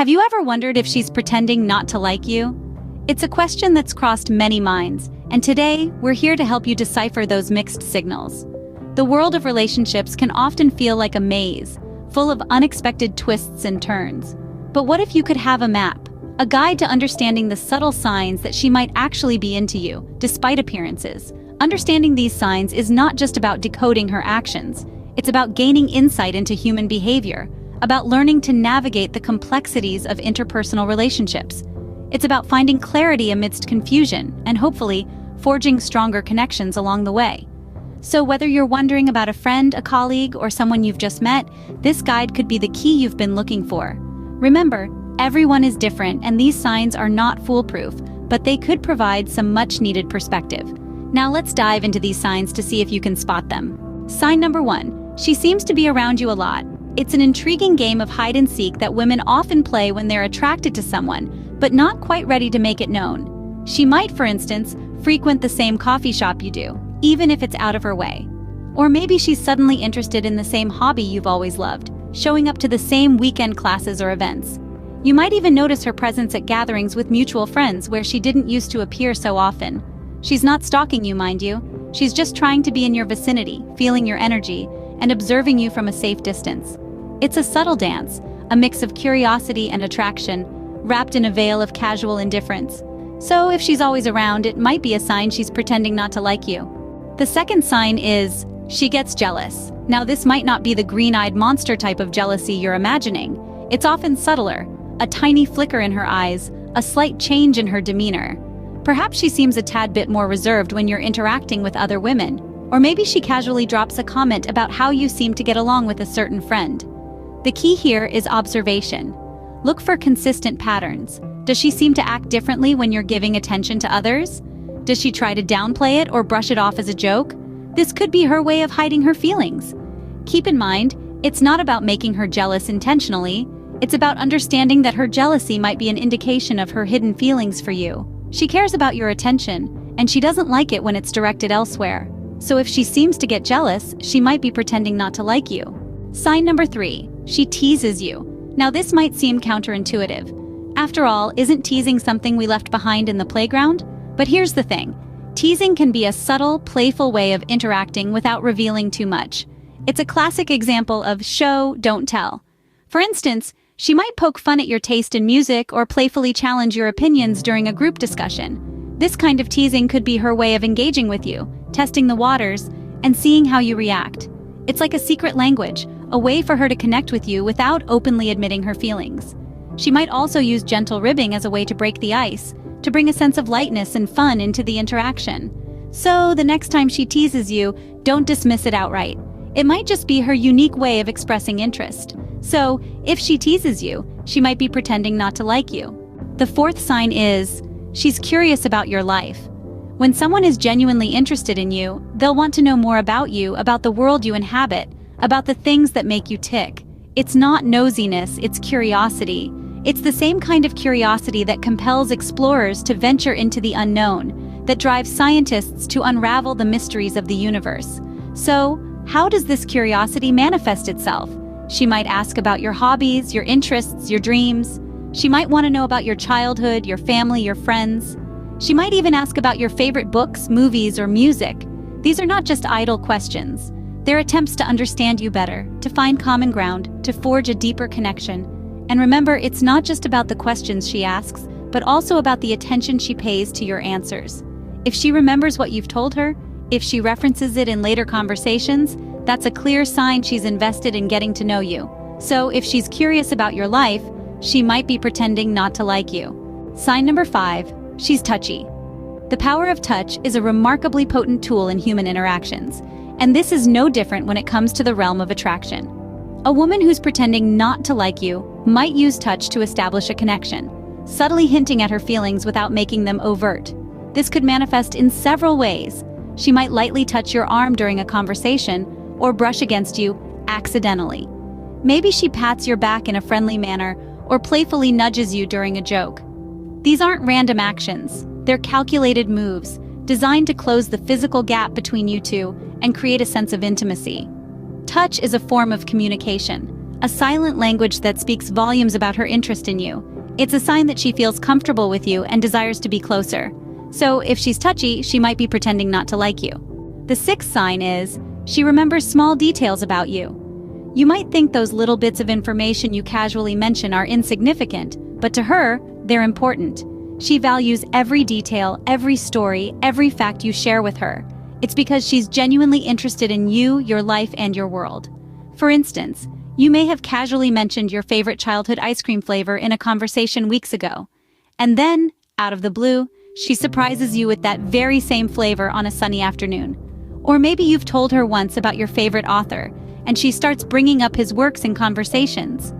Have you ever wondered if she's pretending not to like you? It's a question that's crossed many minds, and today we're here to help you decipher those mixed signals. The world of relationships can often feel like a maze, full of unexpected twists and turns. But what if you could have a map, a guide to understanding the subtle signs that she might actually be into you, despite appearances? Understanding these signs is not just about decoding her actions. It's about gaining insight into human behavior, about learning to navigate the complexities of interpersonal relationships. It's about finding clarity amidst confusion and hopefully forging stronger connections along the way. So whether you're wondering about a friend, a colleague, or someone you've just met, this guide could be the key you've been looking for. Remember, everyone is different and these signs are not foolproof, but they could provide some much-needed perspective. Now let's dive into these signs to see if you can spot them. Sign number 1. She seems to be around you a lot. It's an intriguing game of hide and seek that women often play when they're attracted to someone, but not quite ready to make it known. She might, for instance, frequent the same coffee shop you do, even if it's out of her way. Or maybe she's suddenly interested in the same hobby you've always loved, showing up to the same weekend classes or events. You might even notice her presence at gatherings with mutual friends where she didn't used to appear so often. She's not stalking you, mind you. She's just trying to be in your vicinity, feeling your energy, and observing you from a safe distance. It's a subtle dance, a mix of curiosity and attraction, wrapped in a veil of casual indifference. So if she's always around, it might be a sign she's pretending not to like you. The second sign is she gets jealous. Now this might not be the green-eyed monster type of jealousy you're imagining. It's often subtler, a tiny flicker in her eyes, a slight change in her demeanor. Perhaps she seems a tad bit more reserved when you're interacting with other women, or maybe she casually drops a comment about how you seem to get along with a certain friend. The key here is observation. Look for consistent patterns. Does she seem to act differently when you're giving attention to others? Does she try to downplay it or brush it off as a joke? This could be her way of hiding her feelings. Keep in mind, it's not about making her jealous intentionally. It's about understanding that her jealousy might be an indication of her hidden feelings for you. She cares about your attention, and she doesn't like it when it's directed elsewhere. So if she seems to get jealous, she might be pretending not to like you. Sign number 3. She teases you. Now this might seem counterintuitive. After all, isn't teasing something we left behind in the playground? But here's the thing. Teasing can be a subtle, playful way of interacting without revealing too much. It's a classic example of show, don't tell. For instance, she might poke fun at your taste in music or playfully challenge your opinions during a group discussion. This kind of teasing could be her way of engaging with you, testing the waters, and seeing how you react. It's like a secret language, a way for her to connect with you without openly admitting her feelings. She might also use gentle ribbing as a way to break the ice, to bring a sense of lightness and fun into the interaction. So the next time she teases you, don't dismiss it outright. It might just be her unique way of expressing interest. So if she teases you, she might be pretending not to like you. The fourth sign is she's curious about your life. When someone is genuinely interested in you, they'll want to know more about you, about the world you inhabit, about the things that make you tick. It's not nosiness, it's curiosity. It's the same kind of curiosity that compels explorers to venture into the unknown, that drives scientists to unravel the mysteries of the universe. So, how does this curiosity manifest itself? She might ask about your hobbies, your interests, your dreams. She might want to know about your childhood, your family, your friends. She might even ask about your favorite books, movies, or music. These are not just idle questions. They're attempts to understand you better, to find common ground, to forge a deeper connection. And remember, it's not just about the questions she asks, but also about the attention she pays to your answers. If she remembers what you've told her, if she references it in later conversations, that's a clear sign she's invested in getting to know you. So if she's curious about your life, she might be pretending not to like you. Sign number 5, she's touchy. The power of touch is a remarkably potent tool in human interactions, and this is no different when it comes to the realm of attraction. A woman who's pretending not to like you might use touch to establish a connection, subtly hinting at her feelings without making them overt. This could manifest in several ways. She might lightly touch your arm during a conversation or brush against you accidentally. Maybe she pats your back in a friendly manner or playfully nudges you during a joke. These aren't random actions. They're calculated moves, designed to close the physical gap between you two and create a sense of intimacy. Touch is a form of communication, a silent language that speaks volumes about her interest in you. It's a sign that she feels comfortable with you and desires to be closer. So if she's touchy, she might be pretending not to like you. The sixth sign is, she remembers small details about you. You might think those little bits of information you casually mention are insignificant, but to her, they're important. She values every detail, every story, every fact you share with her. It's because she's genuinely interested in you, your life, and your world. For instance, you may have casually mentioned your favorite childhood ice cream flavor in a conversation weeks ago. And then, out of the blue, she surprises you with that very same flavor on a sunny afternoon. Or maybe you've told her once about your favorite author, and she starts bringing up his works in conversations.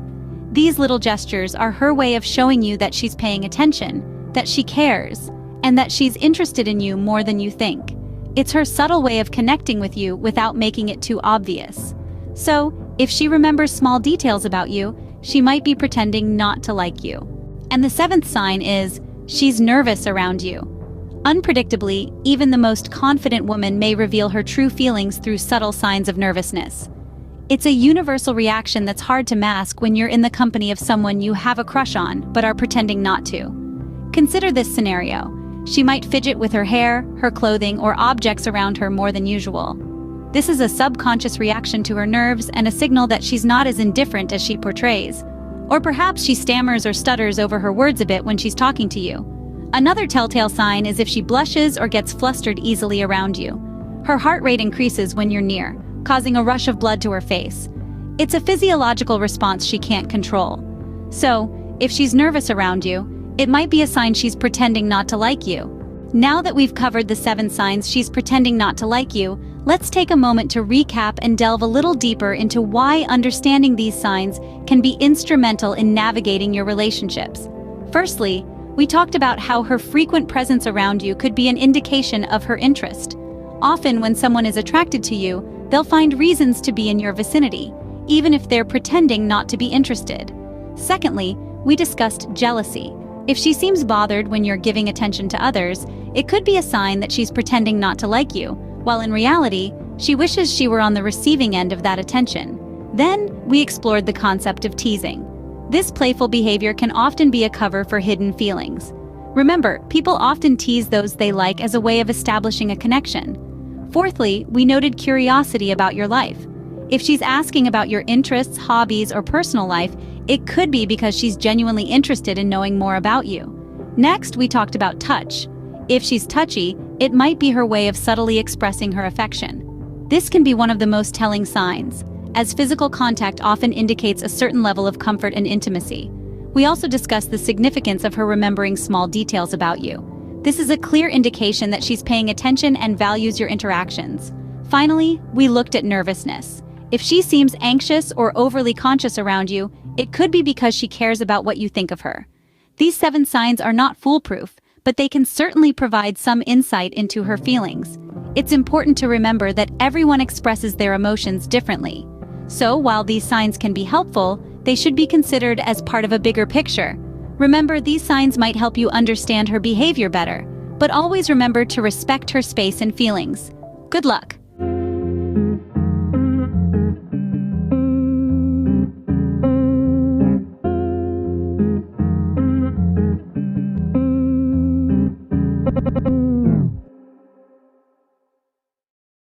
These little gestures are her way of showing you that she's paying attention, that she cares, and that she's interested in you more than you think. It's her subtle way of connecting with you without making it too obvious. So, if she remembers small details about you, she might be pretending not to like you. And the seventh sign is, she's nervous around you. Unpredictably, even the most confident woman may reveal her true feelings through subtle signs of nervousness. It's a universal reaction that's hard to mask when you're in the company of someone you have a crush on but are pretending not to. Consider this scenario. She might fidget with her hair, her clothing, or objects around her more than usual. This is a subconscious reaction to her nerves and a signal that she's not as indifferent as she portrays. Or perhaps she stammers or stutters over her words a bit when she's talking to you. Another telltale sign is if she blushes or gets flustered easily around you. Her heart rate increases when you're near, causing a rush of blood to her face. It's a physiological response she can't control. So, if she's nervous around you, it might be a sign she's pretending not to like you. Now that we've covered the 7 signs she's pretending not to like you, let's take a moment to recap and delve a little deeper into why understanding these signs can be instrumental in navigating your relationships. Firstly, we talked about how her frequent presence around you could be an indication of her interest. Often when someone is attracted to you, they'll find reasons to be in your vicinity, even if they're pretending not to be interested. Secondly, we discussed jealousy. If she seems bothered when you're giving attention to others, it could be a sign that she's pretending not to like you, while in reality, she wishes she were on the receiving end of that attention. Then, we explored the concept of teasing. This playful behavior can often be a cover for hidden feelings. Remember, people often tease those they like as a way of establishing a connection. Fourthly, we noted curiosity about your life. If she's asking about your interests, hobbies, or personal life, it could be because she's genuinely interested in knowing more about you. Next, we talked about touch. If she's touchy, it might be her way of subtly expressing her affection. This can be one of the most telling signs, as physical contact often indicates a certain level of comfort and intimacy. We also discussed the significance of her remembering small details about you. This is a clear indication that she's paying attention and values your interactions. Finally, we looked at nervousness. If she seems anxious or overly conscious around you, it could be because she cares about what you think of her. These 7 signs are not foolproof, but they can certainly provide some insight into her feelings. It's important to remember that everyone expresses their emotions differently. So while these signs can be helpful, they should be considered as part of a bigger picture. Remember, these signs might help you understand her behavior better, but always remember to respect her space and feelings. Good luck!